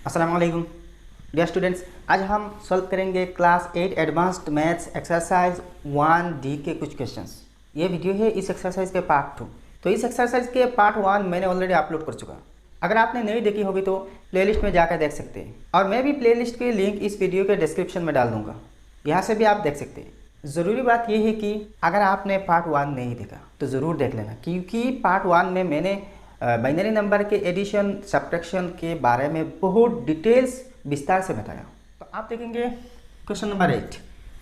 अस्सलाम वालेकुम dear students. आज हम सॉल्व करेंगे class 8 advanced maths exercise 1D के कुछ क्वेश्चंस। ये वीडियो है इस एक्सरसाइज के पार्ट 2। तो इस एक्सरसाइज के पार्ट 1 मैंने ऑलरेडी अपलोड कर चुका। अगर आपने नहीं देखी होगी तो प्लेलिस्ट में जाकर देख सकते हैं, और मैं भी प्लेलिस्ट के लिंक इस वीडियो के डिस्क्रिप्शन में डाल दूँगा, यहाँ से भी आप देख सकते हैं। ज़रूरी बात यह है कि अगर आपने पार्ट 1 नहीं देखा तो ज़रूर देख लेना, क्योंकि पार्ट 1 में मैंने बाइनरी नंबर के एडिशन सब्ट्रैक्शन के बारे में बहुत डिटेल्स विस्तार से बताया। तो आप देखेंगे क्वेश्चन नंबर 8,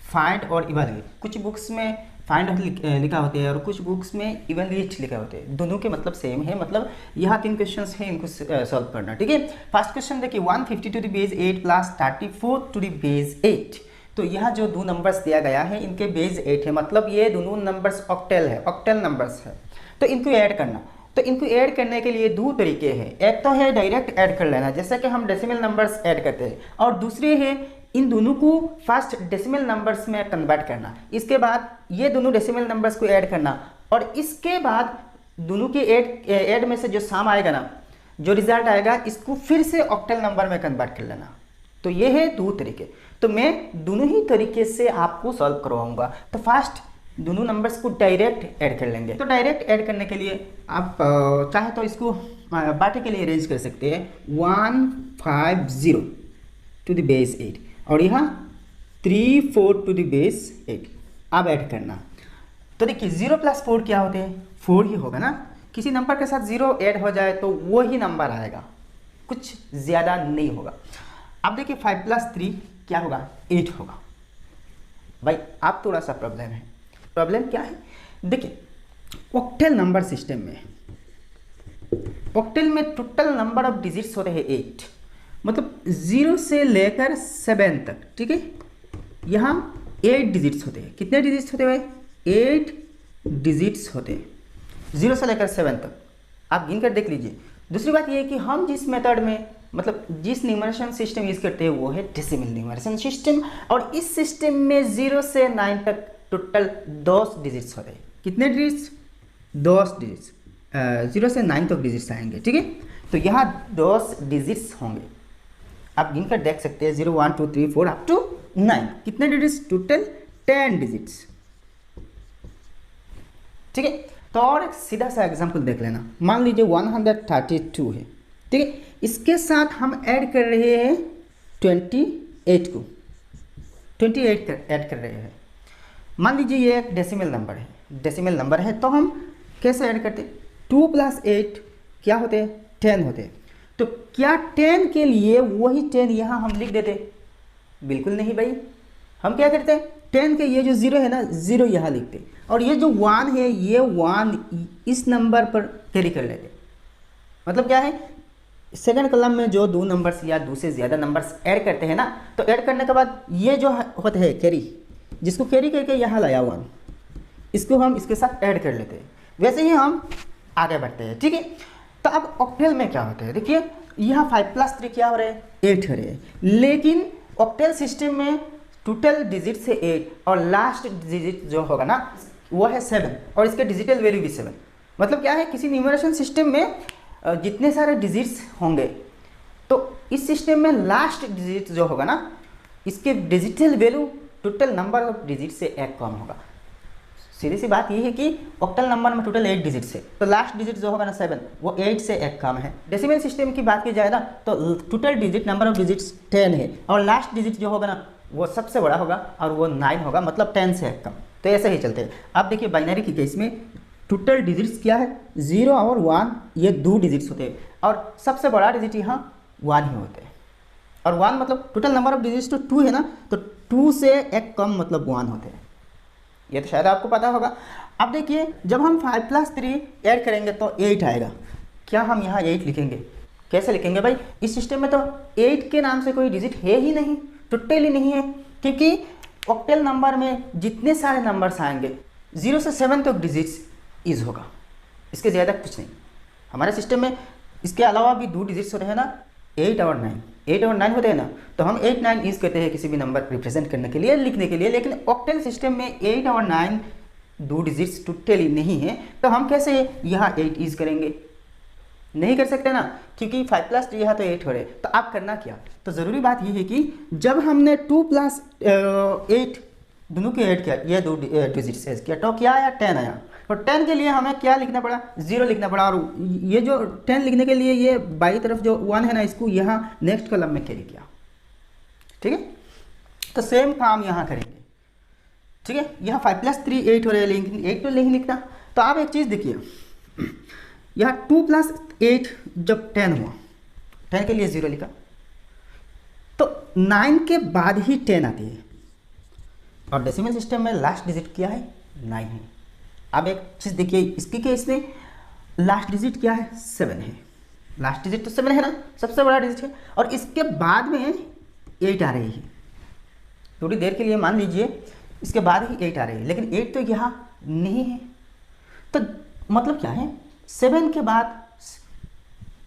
फाइंड और इवैल्यूएट। कुछ बुक्स में फाइंड लिखा होता है और कुछ बुक्स में इवैल्यूएट लिखा होता है। दोनों के मतलब सेम है, मतलब यहाँ 3 क्वेश्चंस हैं, इनको सॉल्व करना। ठीक है, फर्स्ट क्वेश्चन देखिए 150 to the base 8 plus 34 to the base 8। तो यहाँ जो दो नंबर्स दिया गया है इनके बेस 8 है, मतलब ये दोनों नंबर्स ऑक्टेल है, ऑक्टेल नंबर्स है। तो इनको ऐड करना, तो इनको ऐड करने के लिए दो तरीके हैं। एक तो है डायरेक्ट ऐड कर लेना, जैसे कि हम डेसिमल नंबर्स ऐड करते हैं, और दूसरे है इन दोनों को फर्स्ट डेसिमल नंबर्स में कन्वर्ट करना, इसके बाद ये दोनों डेसिमल नंबर्स को ऐड करना, और इसके बाद दोनों के ऐड में से जो सम आएगा ना, जो रिजल्ट आएगा, इसको फिर से ऑक्टेल नंबर में कन्वर्ट कर लेना। तो ये है दो तरीके। तो मैं दोनों ही तरीके से आपको सॉल्व करवाऊंगा। तो फर्स्ट दोनों नंबर्स को डायरेक्ट ऐड कर लेंगे। तो डायरेक्ट ऐड करने के लिए आप चाहे तो इसको बाटे के लिए अरेंज कर सकते हैं 150 टू द बेस 8 और यहाँ 34 टू द बेस 8। अब ऐड करना, तो देखिए 0 प्लस 4 क्या होते हैं, 4 ही होगा ना। किसी नंबर के साथ 0 ऐड हो जाए तो वो ही नंबर आएगा, कुछ ज़्यादा नहीं होगा। अब देखिए 5 प्लस 3 क्या होगा, 8 होगा। भाई आप थोड़ा सा प्रॉब्लम है। प्रॉब्लम क्या है, देखिए ऑक्टेल नंबर सिस्टम में, ऑक्टेल में टोटल नंबर ऑफ डिजिट्स होते हैं 8, मतलब 0 से लेकर 7 तक। ठीक है, यहाँ 8 डिजिट्स होते हैं। कितने डिजिट्स होते हैं भाई, 8 डिजिट्स होते हैं 0 से लेकर 7 तक। आप गिन कर देख लीजिए। दूसरी बात यह है कि हम जिस मेथड में, मतलब जिस न्यूमरेशन सिस्टम यूज़ करते हैं वो है डेसिमल न्यूमरेशन सिस्टम, और इस सिस्टम में 0 से 9 तक टोटल 10 डिजिट्स होते हैं। कितने डिजिट्स, 10 डिजिट्स। 0 से 9 तक डिजिट्स आएंगे। ठीक है, तो यहाँ 10 डिजिट्स होंगे। आप गिनकर देख सकते हैं 0 1 2 3 4 अप टू 9। कितने डिजिट्स, टोटल 10 डिजिट्स। ठीक है, तो और एक सीधा सा एग्जाम्पल देख लेना। मान लीजिए 132 है। ठीक है, इसके साथ हम ऐड कर रहे हैं 28 को, 28 ऐड कर रहे हैं। मान लीजिए ये एक डेसिमल नंबर है, डेसिमल नंबर है, तो हम कैसे ऐड करते हैं, 2 प्लस 8 क्या होते हैं, 10 होते हैं। तो क्या 10 के लिए वही 10 यहाँ हम लिख देते, बिल्कुल नहीं भाई। हम क्या करते हैं, 10 के ये जो 0 है ना, 0 यहाँ लिखते, और ये जो 1 है, ये 1 इस नंबर पर कैरी कर लेते। मतलब क्या है, सेकंड कॉलम में जो दो नंबर्स या दो से ज़्यादा नंबर्स ऐड करते हैं ना, तो ऐड करने के बाद ये जो होता है कैरी, जिसको कैरी करके यहाँ लाया 1, इसको हम इसके साथ ऐड कर लेते हैं। वैसे ही हम आगे बढ़ते हैं। ठीक है, तो अब ऑक्टेल में क्या होता है, देखिए यहाँ 5 प्लस 3 क्या हो रहे हैं, 8 हो रहे हैं, लेकिन ऑक्टेल सिस्टम में टोटल डिजिट से 8 और लास्ट डिजिट जो होगा ना वो है 7, और इसके डिजिटल वैल्यू भी 7। मतलब क्या है, किसी न्यूमरेशन सिस्टम में जितने सारे डिजिट्स होंगे, तो इस सिस्टम में लास्ट डिजिट जो होगा ना, इसके digital value total number of digit से 1 कम होगा। सीधी सी बात यह है कि ऑक्टल नंबर में टोटल 8 डिजिट्स है, तो लास्ट डिजिट जो होगा ना 7, वो 8 से 1 कम है। डेसिमल सिस्टम की बात की जाए ना, तो total digit number of digits 10 है, और लास्ट डिजिट जो होगा ना वो सबसे बड़ा होगा, और वो 9 होगा, मतलब 10 से 1 कम। तो ऐसे ही चलते हैं। अब देखिए बाइनरी की केस में टोटल डिजिट्स क्या है, 0 और 1, ये 2 डिजिट्स होते हैं, और सबसे बड़ा डिजिट यहाँ 1 ही होते हैं। और 1 मतलब टोटल नंबर ऑफ डिजिट्स तो 2 है ना, तो 2 से 1 कम मतलब 1 होते हैं। ये तो शायद आपको पता होगा। अब देखिए जब हम 5 प्लस 3 ऐड करेंगे तो 8 आएगा। क्या हम यहाँ 8 लिखेंगे, कैसे लिखेंगे भाई, इस सिस्टम में तो 8 के नाम से कोई डिजिट है ही नहीं, टोटल ही नहीं है, क्योंकि ऑक्टेल नंबर में जितने सारे नंबर्स आएंगे 0 से 7 तक डिजिट्स यूज होगा, इसके ज़्यादा कुछ नहीं हमारे सिस्टम में। इसके अलावा भी 2 डिजिट्स होते हैं ना, 8 और 9, 8 और 9 होते हैं ना, तो हम 8 9 यूज़ करते हैं किसी भी नंबर रिप्रेजेंट करने के लिए, लिखने के लिए। लेकिन ऑक्टेल सिस्टम में 8 और 9 2 डिजिट्स टोटली नहीं है, तो हम कैसे यहाँ 8 यूज़ करेंगे। नहीं कर सकते ना, क्योंकि 5 प्लस 3 यहाँ तो 8 हो रहे। तो आप करना क्या, तो ज़रूरी बात ये है कि जब हमने 2 प्लस 8 दोनों को ऐड किया, ये दो डिजिट से किया, तो क्या आया 10 आया। और 10 के लिए हमें क्या लिखना पड़ा, 0 लिखना पड़ा। और ये जो 10 लिखने के लिए ये बाई तरफ जो 1 है ना, इसको यहाँ नेक्स्ट कॉलम में कैरी किया। ठीक है, तो सेम काम यहाँ करेंगे। ठीक है, यहाँ 5 प्लस 3 8 हो रहे हैं, लेकिन 8 तो नहीं लिखना। तो आप एक चीज़ देखिए, यहाँ 2 प्लस 8 जब 10 हुआ, 10 के लिए 0 लिखा, तो 9 के बाद ही 10 आती है। और डेसिमल सिस्टम में लास्ट डिजिट क्या है, 9 है। अब एक चीज़ देखिए, इसके केस में लास्ट डिजिट क्या है, 7 है। लास्ट डिजिट तो 7 है ना, सबसे बड़ा डिजिट है। और इसके बाद में 8 आ रही है। थोड़ी देर के लिए मान लीजिए इसके बाद ही 8 आ रही है, लेकिन 8 तो यहाँ नहीं है। तो मतलब क्या है, 7 के बाद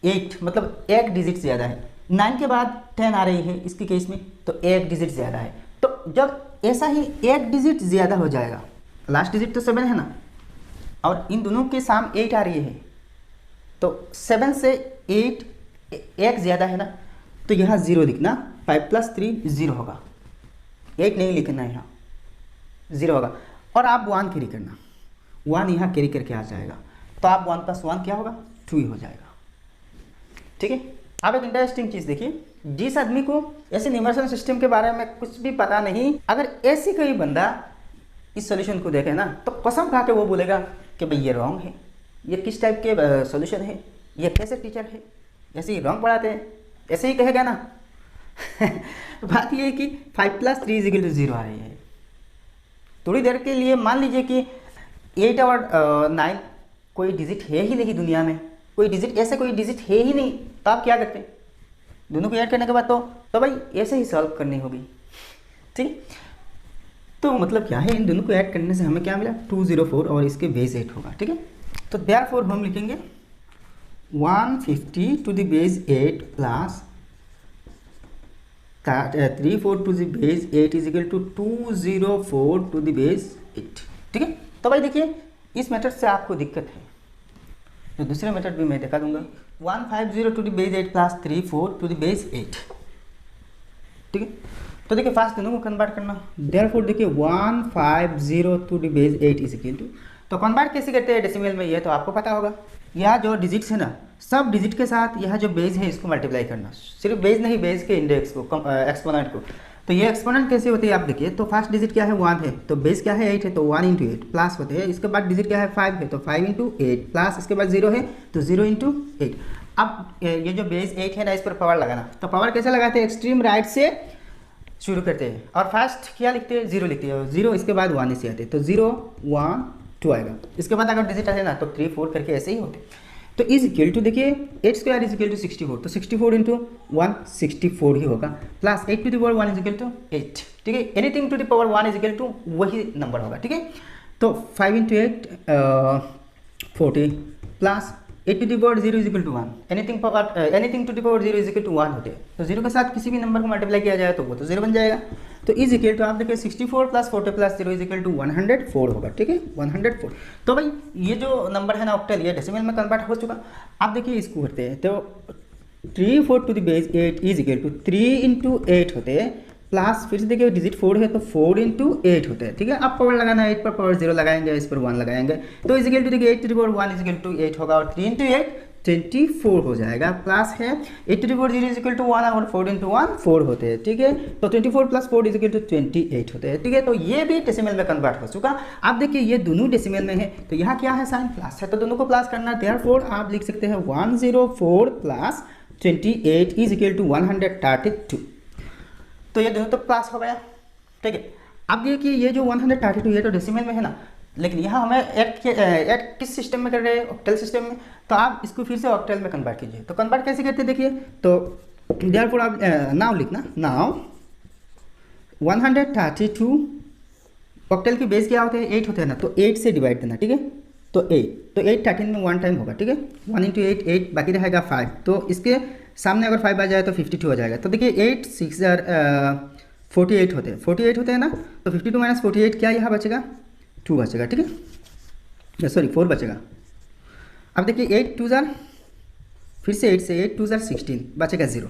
8 मतलब एक डिजिट ज़्यादा है। 9 के बाद 10 आ रही है इसके केस में, तो एक डिजिट ज़्यादा है। तो जब ऐसा ही एक डिजिट ज़्यादा हो जाएगा, लास्ट डिजिट तो 7 है ना, और इन दोनों के सामने 8 आ रही है, तो 7 से 8 एक ज़्यादा है ना, तो यहाँ 0 लिखना। 5 प्लस 3 0 होगा, 8 नहीं लिखना, यहाँ 0 होगा। और आप 1 कैरी करना, 1 यहाँ कैरी करके आ जाएगा, तो आप 1 प्लस 1 क्या होगा, 2 ही हो जाएगा। ठीक है, आप एक इंटरेस्टिंग चीज़ देखिए, जिस आदमी को ऐसे न्यूमरेशन सिस्टम के बारे में कुछ भी पता नहीं, अगर ऐसी कोई बंदा इस सॉल्यूशन को देखे ना, तो कसम खा के वो बोलेगा कि भाई ये रॉन्ग है, ये किस टाइप के सॉल्यूशन है, ये कैसे टीचर है, ऐसे ही रॉन्ग पढ़ाते हैं, ऐसे ही कहेगा ना। बात ये है कि 5 प्लस 3 = 0 आ रही है। थोड़ी देर के लिए मान लीजिए कि 8 और 9 कोई डिजिट है ही नहीं दुनिया में, कोई डिजिट ऐसे कोई डिजिट है ही नहीं, तो आप क्या करते हैं, दोनों को ऐड करने के बाद तो भाई ऐसे ही सॉल्व करनी होगी। ठीक, तो मतलब क्या है, इन दोनों को ऐड करने से हमें क्या मिला, 204, और इसके बेस 8 होगा। ठीक है, तो देयरफॉर हम लिखेंगे 150 to the base 8 plus 34 to the base 8 is equal to 204 to the base 8। ठीक है, तो भाई देखिए इस मेथड से आपको दिक्कत है, तो दूसरे मेथड भी मैं दिखा दूंगा। 150 to the base 8 plus 34 to the base 8। ठीक है, तो देखिए फास्ट दोनों को कन्वर्ट करना। देयरफॉर देखिए 150 to the base 8 is equal to, तो कन्वर्ट कैसे करते हैं डेसिमल में, ये तो आपको पता होगा। यह जो डिजिट्स है ना, सब डिजिट के साथ यह जो बेस है इसको मल्टीप्लाई करना, सिर्फ बेस नहीं, बेस के इंडेक्स को, एक्सपोनेंट को। तो ये एक्सपोनेंट कैसे होते हैं आप देखिए, तो फर्स्ट डिजिट क्या है 1 है, तो बेस क्या है 8 है, तो 1 × 8 प्लस होते हैं। इसके बाद डिजिट क्या है 5 है, तो 5 × 8 प्लस, इसके बाद 0 है तो 0 × 8। अब ये जो बेस 8 है ना, इस पर पावर लगाना, तो पावर कैसे लगाते हैं, एक्सट्रीम राइट से शुरू करते हैं, और फर्स्ट क्या लिखते हैं 0 लिखते हैं, 0 इसके बाद 1 इसे आते हैं, तो 0 1 2 आएगा। इसके बाद अगर डिजिट आते ना तो 3 4 करके ऐसे ही होते। तो इज इक्वल टू देखिए 8 स्क्वायर इज इक्वल टू 64, तो 64 × 1 64 ही होगा, plus 8 to the power 1 is equal to 8। ठीक है, anything to the power 1 is equal to वही नंबर होगा। ठीक है, तो 5 × 8 40 plus 8 to the power 0 is equal to 1, anything to the power 0 is equal to 1 होते हैं। तो 0 के साथ किसी भी नंबर को मल्टीप्लाई किया जाए तो वो तो 0 बन जाएगा। तो इज इक्वल टू आप देखिए 64 plus 40 plus 0 is equal to 104 होगा। ठीक है, 104। तो भाई ये जो नंबर है ना ऑक्टल, ये डेसिमल में कन्वर्ट हो चुका। आप देखिए इसको करते हैं, तो 3 4 to the base 8 is equal to 3 × 8 होते हैं, प्लस फिर से देखिए डिजिट 4 है तो 4 × 8 होते हैं। ठीक है, आप पावर लगाना है, 8 पर पावर 0 लगाएंगे, इस पर 1 लगाएंगे, तो इज इक्वल टू देखिए 8 to the power 1 is equal to 8 होगा, और 3 × 8 24 हो जाएगा, प्लस है 8 to the power 0 is equal to 1, और 4 × 1 4 होते हैं। ठीक है, तो 24 प्लस 4 इज इक्वल टू 28 होते हैं। ठीक है, तो ये भी डेसिमल में कन्वर्ट हो चुका। आप देखिए ये दोनों डेसिमल में है, तो यहाँ क्या है, साइन प्लस है, तो दोनों को प्लस करना। देयरफॉर आप लिख सकते हैं 104 प्लस 28 इज इक्वल टू 132। तो ये दोनों तो प्लस हो गया। ठीक है, अब देखिए ये जो 132 ये तो डेसिमल में है ना, लेकिन यहाँ हमें ऐड किस सिस्टम में कर रहे हैं, ऑक्टल सिस्टम में, तो आप इसको फिर से ऑक्टल में कन्वर्ट कीजिए। तो कन्वर्ट कैसे करते हैं देखिए, तो देयरफॉर आप नाउ लिखना, नाउ 132 ऑक्टल की बेस क्या होते हैं 8 होते हैं ना, तो 8 से डिवाइड देना। ठीक है, तो 8 13 में 1 टाइम होगा। ठीक है, 1 × 8 8, बाकी रहेगा 5, तो इसके सामने अगर 5 आ जाए तो 52 हो जाएगा। तो देखिए 8 6 48 होते हैं, 48 होते हैं ना, तो 52 - 48 क्या यहाँ बचेगा 2 बचेगा। ठीक है, सॉरी 4 बचेगा। अब देखिए 8 2 जार फिर से 8 से 8 2 16 बचेगा 0।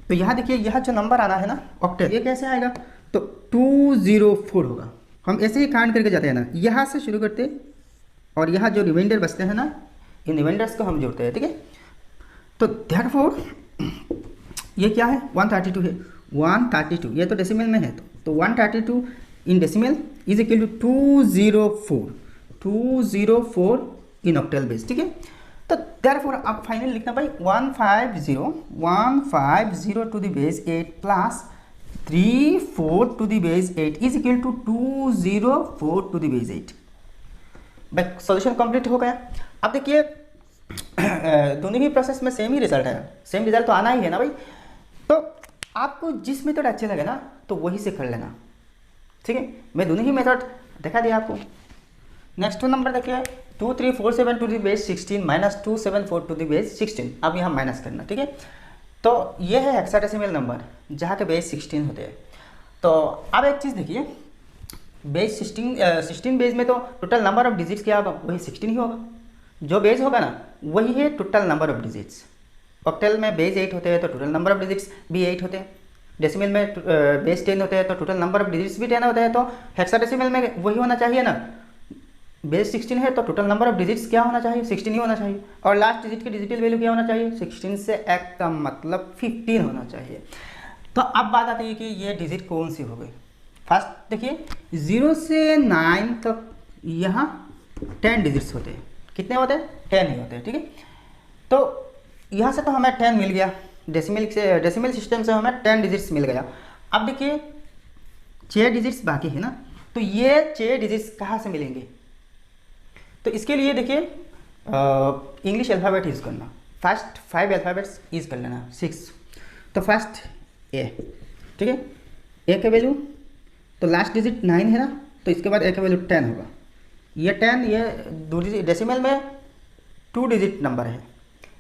तो यहाँ देखिए यह जो नंबर आना है ना ऑक्टेल, ये कैसे आएगा, तो 204 होगा। हम ऐसे ही काउंट करके जाते हैं ना, यहाँ से शुरू करते और यहाँ जो रिमाइंडर बचते हैं ना, इन रिमाइंडर्स को हम जोड़ते हैं, ठीक है। तो देयरफॉर ये क्या है, 132 है, 132 ये तो डेसिमल में है, तो 132 in decimal is equal to 204 in octal base, ठीक है। तो देयरफॉर आप फाइनल लिखना भाई 150 to the base 8 plus 34 to the base 8 is equal to 204 to the base 8। भाई सॉल्यूशन कंप्लीट हो गया। अब देखिए दोनों ही प्रोसेस में सेम ही रिजल्ट है, सेम रिजल्ट तो आना ही है ना भाई। तो आपको जिस मेथड अच्छे लगे ना तो वही से कर लेना, ठीक है। मैं दोनों ही मेथड दिखा दिया आपको। नेक्स्ट नंबर देखिए 2347 to the base 16 minus 274 to the base 16। अब यहाँ माइनस करना, ठीक है। तो ये है हेक्साडेसिमल नंबर जहाँ के बेस 16 होते हैं। तो अब एक चीज़ देखिए, बेस 16 बेस में तो टोटल नंबर ऑफ डिजिट्स क्या होगा, वही 16 ही होगा। जो बेस होगा ना वही है total number of digits. Octal में बेस 8 होते हैं तो टोटल नंबर ऑफ डिजिट्स भी 8 होते हैं। डेसिमल में बेस 10 होते हैं तो टोटल नंबर ऑफ डिजिट्स भी 10 होते हैं। तो हेक्साडेसिमल में वही होना चाहिए ना, बेस 16 है तो टोटल नंबर ऑफ डिजिट्स क्या होना चाहिए, 16 ही होना चाहिए। और लास्ट डिजिट की डिजिटल वैल्यू क्या होना चाहिए, 16 से एक का मतलब 15 होना चाहिए। तो अब बात आती है कि ये डिजिट कौन सी हो गई। फर्स्ट देखिए 0 से 9 तक यहाँ 10 डिजिट्स होते हैं। कितने होते हैं, 10 ही होते हैं, ठीक है। तो यहाँ से तो हमें 10 मिल गया, डेसिमल सिस्टम से हमें 10 डिजिट्स मिल गया। अब देखिए 6 डिजिट्स बाकी है ना, तो ये 6 डिजिट्स कहाँ से मिलेंगे। तो इसके लिए देखिए इंग्लिश अल्फ़ाबेट यूज़ करना। फर्स्ट 5 अल्फ़ाबेट्स यूज़ कर लेना 6। तो फर्स्ट ए, ठीक है, ए का वैल्यू तो लास्ट डिजिट 9 है ना, तो इसके बाद ए का वैल्यू 10 होगा। ये 10 ये दो डिजिट, डेसिमल में 2 डिजिट नंबर है,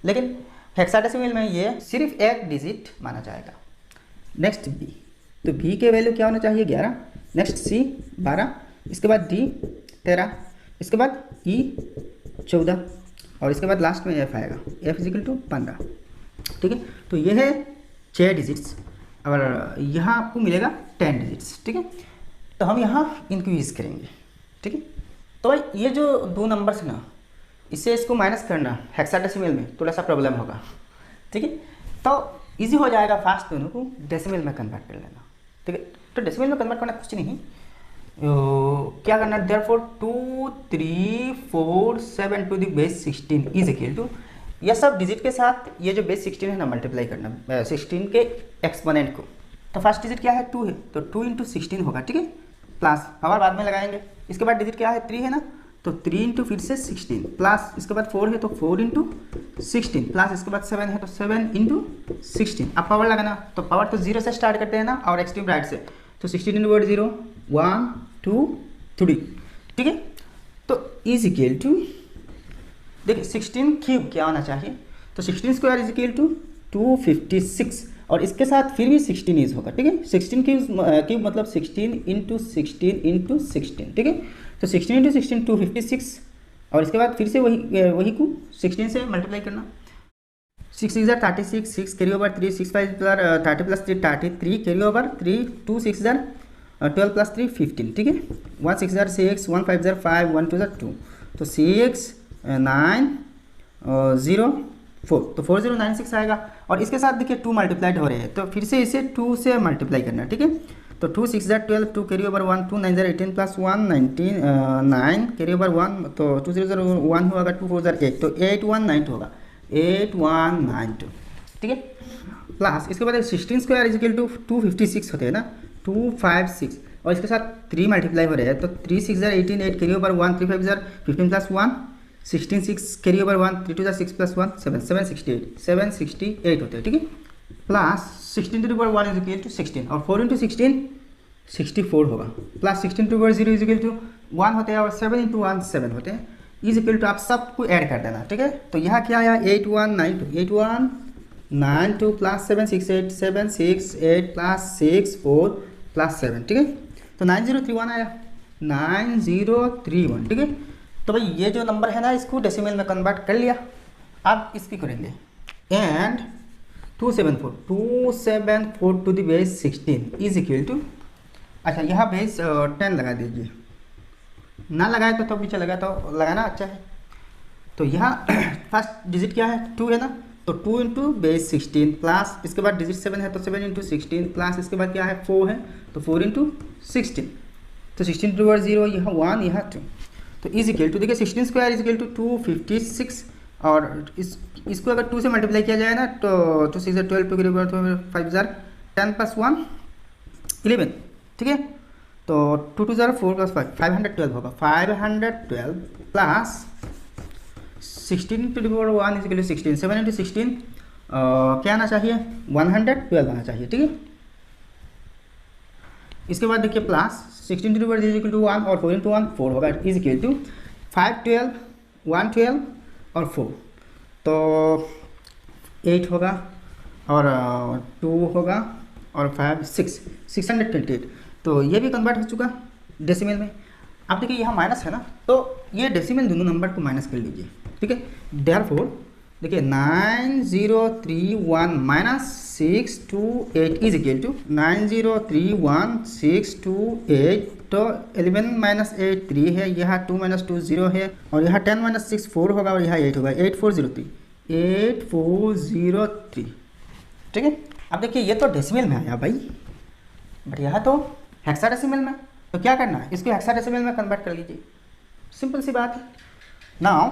लेकिन हेक्साडेसिमल में ये सिर्फ एक डिजिट माना जाएगा। नेक्स्ट बी, तो बी के वैल्यू क्या होना चाहिए 11। नेक्स्ट सी 12, इसके बाद डी 13, इसके बाद ई 14 और इसके बाद लास्ट में एफ आएगा, एफ इजिकल टू 15, ठीक है। तो ये है 6 डिजिट्स और यहाँ आपको मिलेगा 10 डिजिट्स, ठीक है। तो हम यहाँ इनको यूज़ करेंगे, ठीक है। तो भाई ये जो 2 नंबर्स ना, इससे इसको माइनस करना हेक्साडेसिमल में थोड़ा सा प्रॉब्लम होगा, ठीक है। तो इजी हो जाएगा, फास्ट दोनों को डेसिमल में कन्वर्ट कर लेना, ठीक है। तो डेसिमल में कन्वर्ट करना कुछ नहीं, क्या करना, therefore 2347 to the base 16 is equal to, यह सब डिजिट के साथ ये जो बेस 16 है ना मल्टीप्लाई करना 16 के एक्सपोनेंट को। तो फर्स्ट डिजिट क्या है 2 है, तो 2 इंटू 16 होगा, ठीक है। प्लस पावर बाद में लगाएंगे। इसके बाद डिजिट क्या है 3 है ना, तो 3 इंटू फिर से 16 प्लस इसके बाद 4 है तो 4 इंटू 16 प्लस इसके बाद 7 है तो 7 इंटू 16। अब पावर लगाना, तो पावर तो 0 से स्टार्ट करते हैं ना और एक्सट्रीम राइट से, तो 16 इंटू 0 1 2 3, ठीक है। तो इज इक्वल टू देखिए 16 क्यूब क्या होना चाहिए, तो 16 स्क्वायर इज इक्वल टू 256 और इसके साथ फिर भी 16 यूज होगा, ठीक है। 16 क्यूब मतलब 16 इंटू 16 इंटू 16, ठीक है। तो 16 इंटू 16 256 और इसके बाद फिर से वही को 16 से मल्टीप्लाई करना। 6 6 36, 6 carry over 3, 6 5 30 plus 3 33 carry over 3, 2 6 12 plus 3 15, ठीक है। 1 6 6, 1 5 5, 1 2 2, तो 6 9 0 4, तो 4096 आएगा। और इसके साथ देखिए 2 मल्टीप्लाइड हो रहे हैं, तो फिर से इसे 2 से मल्टीप्लाई करना, ठीक है। तो 2 6 12, 2 carry over 1, 2 9 18 plus 1 19 9 carry over 1, तो 2 0 1 होगा, 2 4 8, तो 8192 होगा, 8192, ठीक है। प्लस इसके बाद 16 स्क्वायर इज इक्वल टू 256 होते हैं ना, 256 और इसके साथ 3 मल्टीप्लाई हो रहे हैं, तो 3 6 18 8 carry over 1, 3 5 15 plus 1 16 6 carry over 1, 3 2 6 plus 1 7 768 होते हैं, ठीक है। Plus 16 to power 1 is equal to 16 और 4 इंटू 16 64 होगा, plus 16 to power 0 is equal to 1 होते हैं और 7 इंटू 1 7 होते हैं, इज इक्वल टू आप सबको ऐड कर देना, ठीक है। तो यहाँ क्या आया 8192 प्लस 768 768 प्लस 6 4 प्लस 7, ठीक है। तो 9031 आया, 9031, ठीक है। तो भाई ये जो नंबर है ना इसको डेसिमल में कन्वर्ट कर लिया। अब इसकी करेंगे and 274 to the base 16 is equal to, अच्छा यहाँ बेस 10 लगा दीजिए, ना लगाए तो भी चलेगा, तो लगाना अच्छा है। तो यहाँ फर्स्ट डिजिट क्या है, 2 है ना, तो 2 इंटू बेस 16 प्लस इसके बाद डिजिट 7 है तो 7 इंटू 16 प्लस इसके बाद क्या है 4 है तो 4 इंटू 16, तो 16 टू 0, यहाँ 1 यहाँ 2, तो इज इक्वल टू, देखिए 16 स्क्वायर इज इक्वल टू 256, और इसको अगर 2 से मल्टीप्लाई किया जाए ना तो 2 6 12 टू 5 10 प्लस 1 11, ठीक है, तो 2 2 4 4 प्लस 5 512 होगा, 512 plus 16 to the power 1 is equal to 16, 7 into 16 क्या आना चाहिए 112 आना चाहिए, ठीक है। इसके बाद देखिए plus 16 to the power is equal to 1 और 4 इंटू 1 4 होगा, इज इक्वल टू 5 12 112 और 4, तो 8 होगा और 2 होगा और 5 6 628, तो ये भी कन्वर्ट हो चुका डेसिमल में। अब देखिए यहाँ माइनस है ना, तो ये डेसिमल दोनों नंबर को माइनस कर लीजिए, ठीक है। देयरफॉर देखिए 9031 माइनस 628 इज इक्वल टू 9031 628, तो 11 माइनस 8 3 है, यहाँ 2 माइनस 2 0 है, और यहाँ 10 माइनस 6 4 होगा, और यहाँ 8 होगा, 8403, ठीक है। अब देखिए ये तो डेसिमल में आया भाई, बट यहाँ तो हेक्साडेसिमल में, तो क्या करना है, इसको हेक्साडेसिमल में कन्वर्ट कर लीजिए, सिंपल सी बात है। नाउ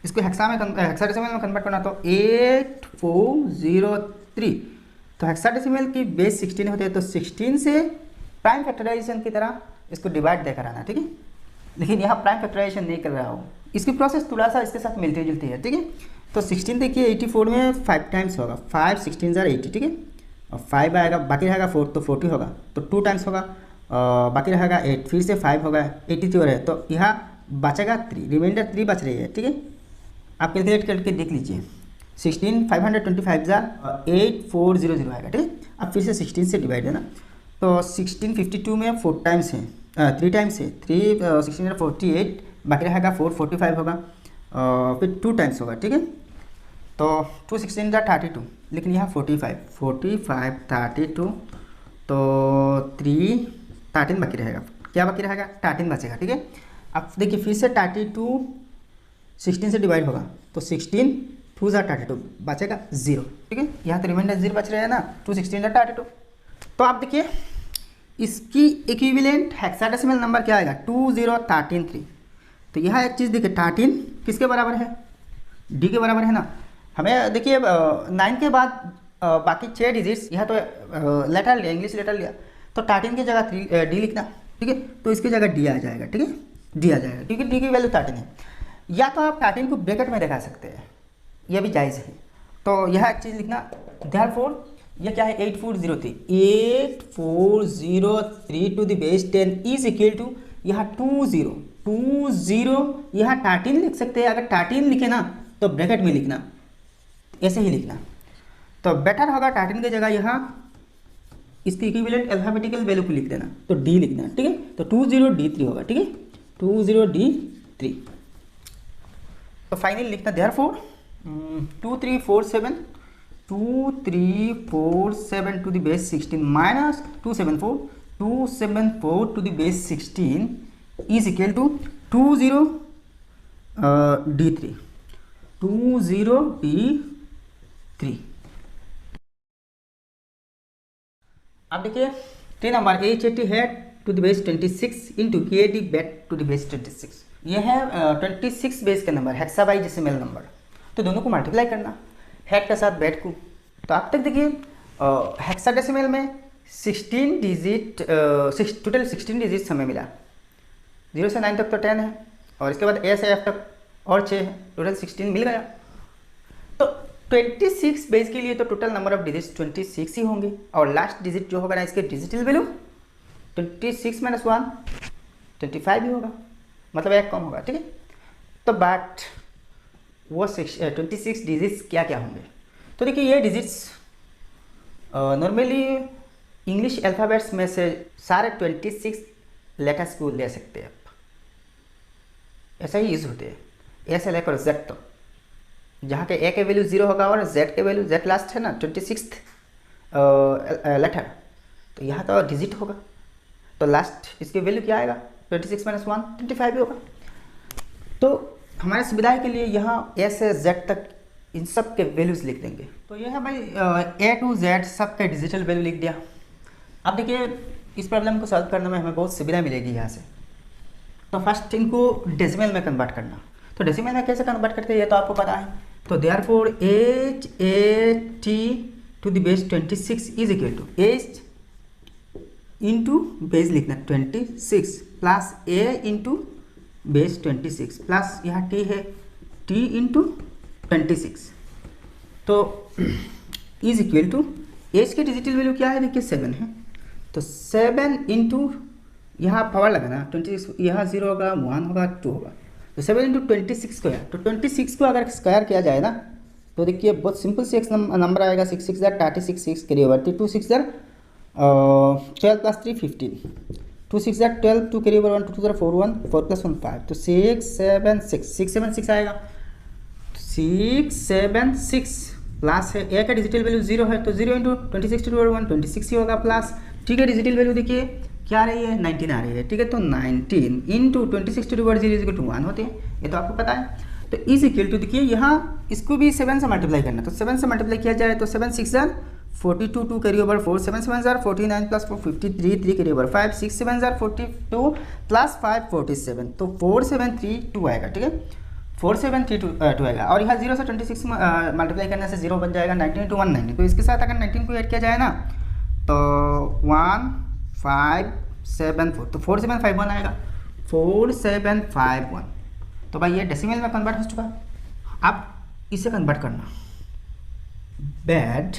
इसको हेक्साडेसिमल में कन्वर्ट करना, तो 8403, तो हेक्साडेसिमल की बेस 16 होते हैं, तो 16 से प्राइम फैक्टराइजेशन की तरह इसको डिवाइड देकर आना, ठीक है। लेकिन यहाँ प्राइम फैक्टराइजेशन नहीं कर रहा हूँ, इसकी प्रोसेस थोड़ा सा इसके साथ मिलती जुलती है, ठीक है। तो 16 देखिए 84 में 5 टाइम्स होगा, 5 16 80, ठीक है, और 5 आएगा, बाकी रहेगा 4 तो 40 होगा, तो 2 टाइम्स होगा, बाकी रहेगा 8, फिर से 5 होगा, 83 है, तो यहाँ बचेगा 3, रिमाइंडर 3 बच रही है, ठीक है। आप कैलकुलेट करके देख लीजिए, 16 525 8400 आएगा, ठीक है। अब फिर से 16 से डिवाइड है ना, तो 16 52 में 4 टाइम्स है, 3 टाइम्स है, 3 16 48, बाकी रहेगा 4 45 होगा, फिर 2 टाइम्स होगा, ठीक है। तो 2 16 32, लेकिन यहाँ 45 32, तो 3 13 बाकी रहेगा, क्या बाकी रहेगा 13 बचेगा, ठीक है। अब देखिए फिर से 32 16 से डिवाइड होगा, तो 16 2 32 बचेगा 0, ठीक है, यहाँ तो रिमाइंडर 0 बच रहा है ना, 2 16 32। तो आप देखिए इसकी इक्विवेलेंट हेक्साडेसिमल नंबर क्या आएगा 20133, तो यहाँ एक चीज़ देखिए 13 किसके बराबर है, डी के बराबर है ना। हमें देखिए 9 के बाद बाकी 6 डिजिट्स, यहाँ तो लेटर लिया, इंग्लिश लेटर लिया, तो 13 की जगह डी लिखना, ठीक है, तो इसकी जगह डी आ जाएगा, ठीक है, डी आ जाएगा, क्योंकि डी की वैल्यू 13 है। या तो आप 13 को ब्रैकेट में दिखा सकते हैं, यह भी जायज़ है। तो यह एक चीज़ लिखना, देयरफॉर ये क्या है 8403 to the base 10 is equal to, यहाँ 20 यहाँ 13 लिख सकते हैं, अगर 13 लिखे ना तो ब्रैकेट में लिखना, ऐसे ही लिखना, तो बेटर होगा 13 की जगह यहाँ इसकी इक्विवेलेंट अल्फाबेटिकल वैल्यू को लिख देना, तो डी लिखना, ठीक है, तो 20D3 होगा, ठीक है, 20D3। तो फाइनली लिखना therefore 2347 to the base 16 minus 274 to the base 16 is equal to 20D3 अब देखिए 3 number HAT head to the base 26 into KD bet to the base 26, ये है 26 बेस के नंबर, हेक्साडेसिमल नंबर, तो दोनों को मल्टीप्लाई करना हेड के साथ बेट को। तो आप तक देखिए हेक्साडेसिमल में 16 डिजिट टोटल 16 डिजिट्स हमें मिला, 0 से 9 तक तो 10 है, और इसके बाद A से F तक और 6 है, टोटल 16 मिल गया। तो 26 बेस के लिए तो टोटल नंबर ऑफ डिजिट्स 26 ही होंगे, और लास्ट डिजिट जो होगा ना इसके डिजिटल वैल्यू 26 - 1 25 ही होगा, मतलब एक कम होगा, ठीक है। तो बट वो 26 डिजिट्स क्या क्या होंगे, तो देखिए ये डिजिट्स नॉर्मली इंग्लिश अल्फ़ाबेट्स में से सारे 26 लेटर्स को ले सकते हैं आप, ऐसा ही यूज़ होते हैं, ए से लेकर जेड तक, जहाँ के ए के वैल्यू 0 होगा और जेड के वैल्यू, जेड लास्ट है ना 26th लेटर, तो यहाँ तो डिजिट होगा, तो लास्ट इसकी वैल्यू क्या आएगा 26 - 1 25 ही होगा। तो हमारे सुविधा के लिए यहाँ ए से जेड तक इन सब के वैल्यूज़ लिख देंगे। तो यह है भाई ए टू जेड सब के डिजिटल वैल्यू लिख दिया। अब देखिए इस प्रॉब्लम को सॉल्व करने में हमें बहुत सुविधा मिलेगी यहाँ से। तो फर्स्ट इनको डेसिमल में कन्वर्ट करना, तो डेसिमल में कैसे कन्वर्ट करते हैं ये तो आपको पता है। तो therefore H A T to the base 26 is equal to H into base लिखना 26 plus A into base 26 plus यहाँ टी है टी इंटू 26, तो इज इक्वल टू एच की डिजिटल वैल्यू क्या है देखिए 7 है, तो 7 इंटू यहाँ पावर लगाना 26, यहाँ 0 होगा 1 होगा 2 होगा, तो 7 इंटू 26 स्क्वायर, तो 26 को अगर स्क्वायर किया जाए ना तो देखिए बहुत सिंपल से एक नंबर आएगा 6 6 36 6 करिए ओवर 2 6 12 प्लस 3 15 2 6 12 2 करिए ओवर 1 2 4 4 1 4 प्लस 1 5, तो 6 7 6 6 7 6 आएगा, 6 7 6 प्लस है ए का डिजिटल वैल्यू 0 है, तो 0 इंटू 26 टू 1 26 ही होगा प्लस ठीक है डिजिटल वैल्यू देखिए क्या आ रही है 19 आ रही है, ठीक है, तो 19 into 26 to 0 is equal to 1 होते हैं, ये तो आपको पता है। तो इज इक्वल टू देखिए यहाँ इसको भी 7 से मल्टीप्लाई करना, तो 7 से मल्टीप्लाई किया जाए तो 7 6 42 2 करिए ओवर 4 7 7 49 प्लस 4 53 3 करिए ओवर 5 6 7 42 प्लस 5 47, तो 4 7 3 2 आएगा, ठीक है 4 7 3 2 आएगा, और यहाँ 0 से 26 मल्टीप्लाई करने से 0 बन जाएगा 19 टू 190, तो इसके साथ अगर 19 को ऐड किया जाए ना तो 1 5 7 4, तो 4 7 5 1 आएगा 4 7 5 1, तो भाई ये डेसिमल में कन्वर्ट हो चुका। अब इसे कन्वर्ट करना bad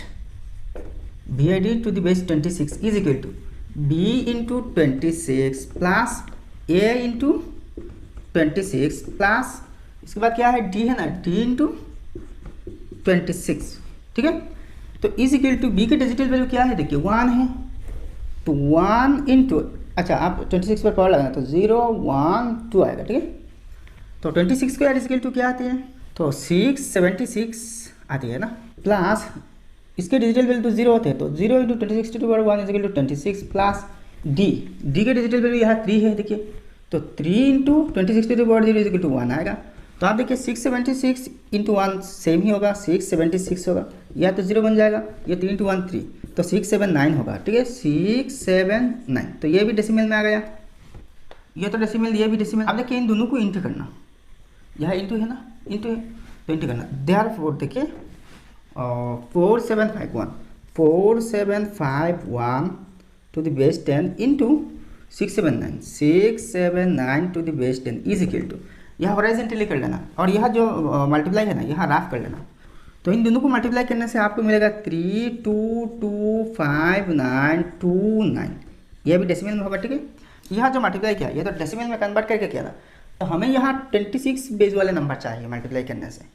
B I D to the base 26 is equal to B into 26 plus A into 26 plus इसके बाद क्या है डी है ना डी इंटू 26, ठीक है, तो इज इक्वल टू बी के डिजिटल वैल्यू क्या है देखिए 1 है, तो 1 इंटू अच्छा आप 26 पर पावर लगाना तो 0 1 2 आएगा, ठीक है, तो 26 स्क्वायर इज इक्वल टू क्या आती है तो 676 आती है ना, प्लस इसके डिजिटल वैल्यू तो 0 होते हैं, तो 0 into 26 to 1 is equal to 26 plus D के डिजिटल वैल्यू यहाँ 3 है देखिए, तो 3 into 26 to 0 is equal to 1 आएगा, तो आप देखिए 676 इंटू 1 सेम ही होगा 676 होगा, या तो 0 बन जाएगा, ये 3 इंटू 1 3, तो 679 होगा, ठीक है 679, तो ये भी डेसिमल में आ गया, ये तो डेसिमल ये भी डेसिमल। अब देखिए इन दोनों को इंटू करना, यहाँ इंटू है ना इंटू है तो इंटू करना, देयरफॉर देखिए 4751 to the base 10 into 679 to the base 10 is equal to यहाँ हॉरिजॉन्टली कर लेना, और यहाँ जो मल्टीप्लाई है ना यहाँ राफ कर लेना, तो इन दोनों को मल्टीप्लाई करने से आपको मिलेगा 3225929, यह भी डेसिमल में होगा, ठीक है। यहाँ जो मल्टीप्लाई किया ये तो डेसिमल में कन्वर्ट करके किया था, तो हमें यहाँ 26 बेस वाले नंबर चाहिए मल्टीप्लाई करने से,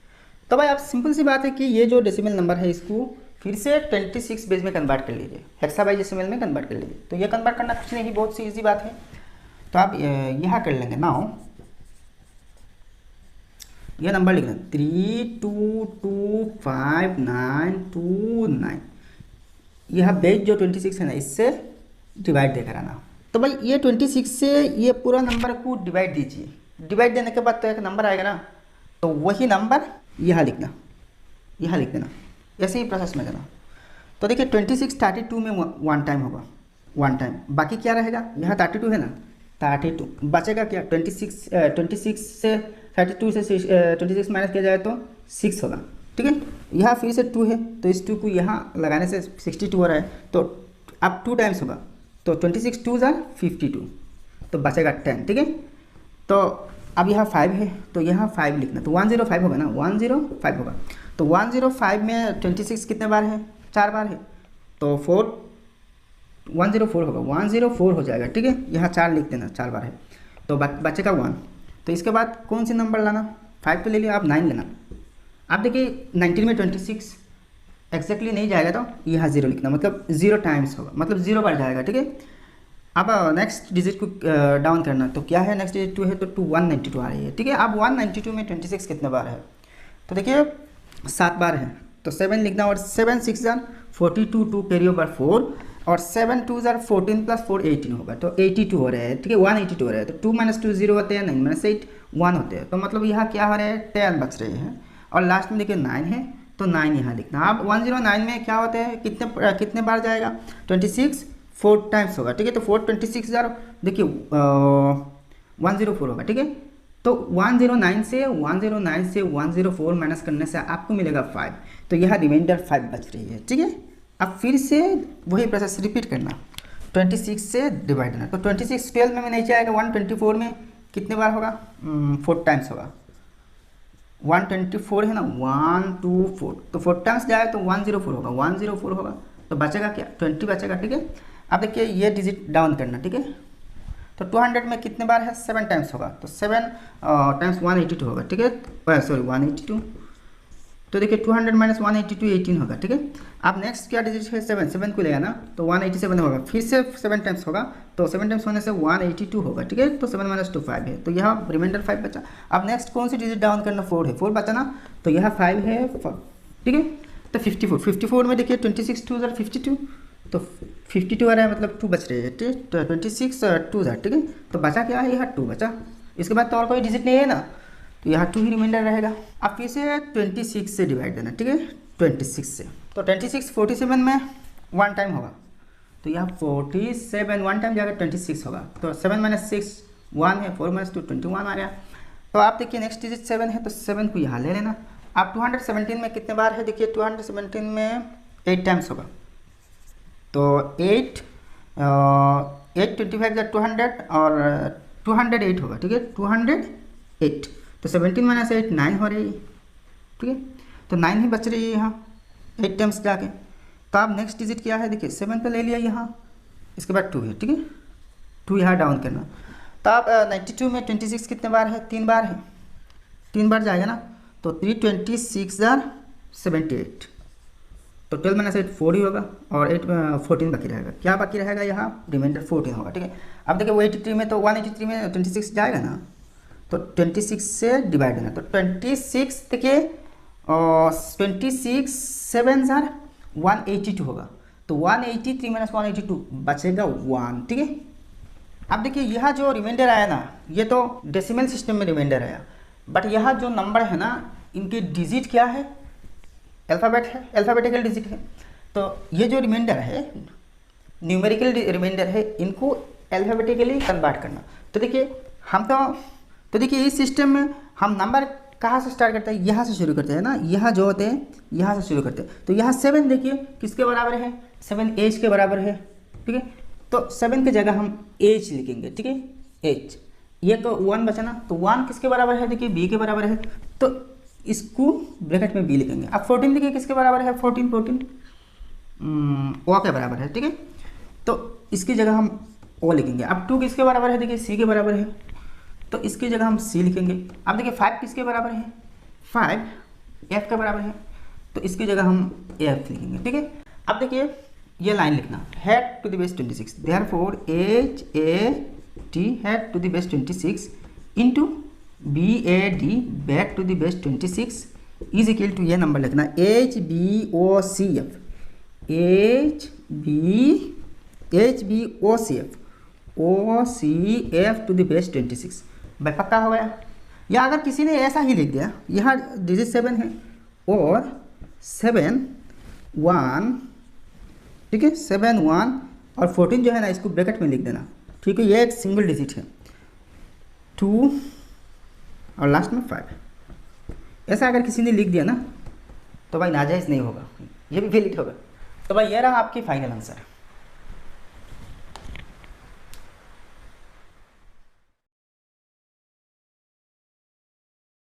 तो भाई आप सिंपल सी बात है कि ये जो डेसिमल नंबर है इसको फिर से 26 बेस में कन्वर्ट कर लीजिए, हेक्साडेसिमल में कन्वर्ट कर लीजिए, तो ये कन्वर्ट करना कुछ नहीं बहुत सी ईजी बात है, तो आप यहाँ कर लेंगे नाउ यह नंबर लिखना 3225929, यह बेस जो 26 है ना इससे डिवाइड देकर आना, तो भाई ये 26 से ये पूरा नंबर को डिवाइड दीजिए, डिवाइड देने के बाद तो एक नंबर आएगा ना, तो वही नंबर यहाँ लिख देना, ऐसे ही प्रोसेस में देना। तो देखिए 26 32 में 1 टाइम होगा 1 टाइम, बाकी क्या रहेगा यहाँ 32 है ना 32 बचेगा क्या 26 से 32 से 26 माइनस किया जाए तो 6 होगा, ठीक है, यहाँ फिर से 2 है तो इस 2 को यहाँ लगाने से 62 हो रहा है, तो अब 2 टाइम्स होगा, तो 26 2 52, तो बचेगा 10, ठीक है, तो अब यहाँ 5 है तो यहाँ 5 लिखना, तो 105 होगा ना 105 होगा, तो 105 में 26 कितने बार है 4 बार है, तो 104 होगा 104 हो जाएगा, ठीक है, यहाँ 4 लिख देना 4 बार है, तो बचेगा 1, तो इसके बाद कौन सी नंबर लाना 5 तो ले लिया, आप 9 लेना। आप देखिए 19 में 26 एक्जैक्टली नहीं जाएगा तो यहाँ 0 लिखना, मतलब 0 टाइम्स होगा, मतलब 0 बार जाएगा, ठीक है। अब नेक्स्ट डिजिट को डाउन करना, तो क्या है नेक्स्ट डिजिट 2 है तो 192 आ रही है, ठीक है। अब 192 में 26 कितने बार है, तो देखिए 7 बार है तो 7 लिखना, और 7 6 जार 42, 2 कैरी ओवर 4, और 7 2 जार 14 प्लस 4 18 होगा, तो 82 हो रहा है, ठीक है, 182 हो रहा है। तो 2 - 2 0 होते हैं, 9 - 8 1 होते हैं, तो मतलब यहाँ क्या हो रहा है 10 बच रहे हैं, और लास्ट में देखिए 9 है तो 9 यहाँ लिखना। अब 109 में क्या होते हैं, कितने बार जाएगा, 26 4 टाइम्स होगा, ठीक है, तो 4 26 जार देखिए 104 होगा, ठीक है। तो 109 से 104 माइनस करने से आपको मिलेगा 5, तो यह रिमाइंडर 5 बच रही है, ठीक है। अब फिर से वही प्रोसेस रिपीट करना, 26 से डिवाइड करना, तो 26 12 में नहीं जाएगा, 124 में कितने बार होगा, 4 टाइम्स होगा, 124 है ना, 1 2 4, तो 4 टाइम्स जाएगा तो 104 होगा, 104 होगा, तो बचेगा क्या 20 बचेगा, ठीक है। अब देखिए ये डिजिट डाउन करना, ठीक है, तो 200 में कितने बार है, 7 टाइम्स होगा, तो 7 टाइम्स 182 होगा, ठीक है, सॉरी 182, तो देखिए 200 - 182 18 होगा, ठीक है। अब नेक्स्ट क्या डिजिट है, 7 को लेगा ना, तो 187 होगा, फिर से 7 टाइम्स होगा, तो 7 टाइम्स होने से 182 होगा, ठीक है, तो 7 - 2 5 है, तो यहाँ रिमाइंडर 5 बचा। अब नेक्स्ट कौन सी डिजिट डाउन करना, 4 है, 4 बचा ना, तो यह 5 है, ठीक है, तो 54 में देखिए 26 2 जार 52, तो 52 आ रहा है, मतलब 2 बच रहे हैं, ठीक है, 26 2 जार, ठीक है, तो बचा क्या है, यहाँ 2 बचा, इसके बाद तो और कोई डिजिट नहीं है ना, तो यहाँ 2 ही रिमाइंडर रहेगा। अब फिर से 26 से डिवाइड देना, ठीक है, 26 से, तो 26 47 में 1 टाइम होगा, तो यहाँ 47 1 टाइम जाएगा 26 होगा, तो 7 - 6 1 है, 4 - 2 21 आ गया। तो आप देखिए नेक्स्ट डिजिट 7 है, तो 7 को यहाँ ले लेना। अब 217 में कितने बार है, देखिए 217 में 8 टाइम्स होगा, तो 8 25 200 और 208 होगा, ठीक है, 208, तो 17 - 8 9 हो रही है, ठीक है, तो 9 ही बच रही है यहाँ 8 टाइम्स जाके। तो अब नेक्स्ट डिजिट क्या है, देखिए 7 पे ले लिया यहाँ, इसके बाद 2 है, ठीक है, 2 यहाँ डाउन करना। तो अब 92 में 26 कितने बार है, 3 बार है, 3 बार जाएगा ना, तो 3 26 जार 78, तो 12 - 8 4 ही होगा, और 8 14 बाकी रहेगा, क्या बाकी रहेगा यहाँ रिमाइंडर 14 होगा, ठीक है। अब देखिए 183 में, तो 183 में 26 जाएगा ना, तो 26 से डिवाइड होना, तो 26 देखिए 26 7 जार 182 होगा, तो 183 - 182 बचेगा 1, ठीक है। अब देखिए यह जो रिमाइंडर आया ना, ये तो डेसिमल सिस्टम में रिमाइंडर आया, बट यह जो नंबर है ना, इनके डिजिट क्या है, अल्फ़ाबेट है, अल्फ़ाबेटिकल डिजिट है, तो ये जो रिमाइंडर है न्यूमेरिकल रिमाइंडर है, इनको अल्फ़ाबेटिकली कन्वर्ट करना। तो देखिए हम तो देखिए इस सिस्टम में हम नंबर कहाँ से स्टार्ट करते हैं, यहाँ से शुरू करते हैं ना, यहाँ जो होते हैं यहाँ से शुरू करते हैं, तो यहाँ 7 देखिए किसके बराबर है, 7 एज के बराबर है, ठीक है, तो 7 की जगह हम एज लिखेंगे, ठीक है, एज, ये तो 1 बचा ना, तो 1 किसके बराबर है, देखिए बी के बराबर है, तो इसको ब्रैकेट में बी लिखेंगे। अब 14 देखिए किसके बराबर है, 14 ओ के बराबर है, ठीक है, तो इसकी जगह हम ओ लिखेंगे। अब 2 किसके बराबर है, देखिए सी के बराबर है, तो इसकी जगह हम सी लिखेंगे। अब देखिए 5 किसके बराबर है, 5 एफ के बराबर है, तो इसकी जगह हम एफ लिखेंगे, ठीक है। अब देखिए ये लाइन लिखना, head to the base 26, therefore H A T head to the base 26 into B A D back to the base 26 is equal to, ये नंबर लिखना H B O C F, H B O C F to the base 26, भाई पक्का हो गया। या अगर किसी ने ऐसा ही लिख दिया, यहाँ डिजिट 7 है और 7 1, ठीक है, 7 1 और 14 जो है ना, इसको ब्रैकेट में लिख देना, ठीक है, ये एक सिंगल डिजिट है, 2 और लास्ट में 5, ऐसा अगर किसी ने लिख दिया ना, तो भाई नाजायज़ नहीं होगा, ये भी वैलिड होगा। तो भाई ये रहा आपकी फाइनल आंसर।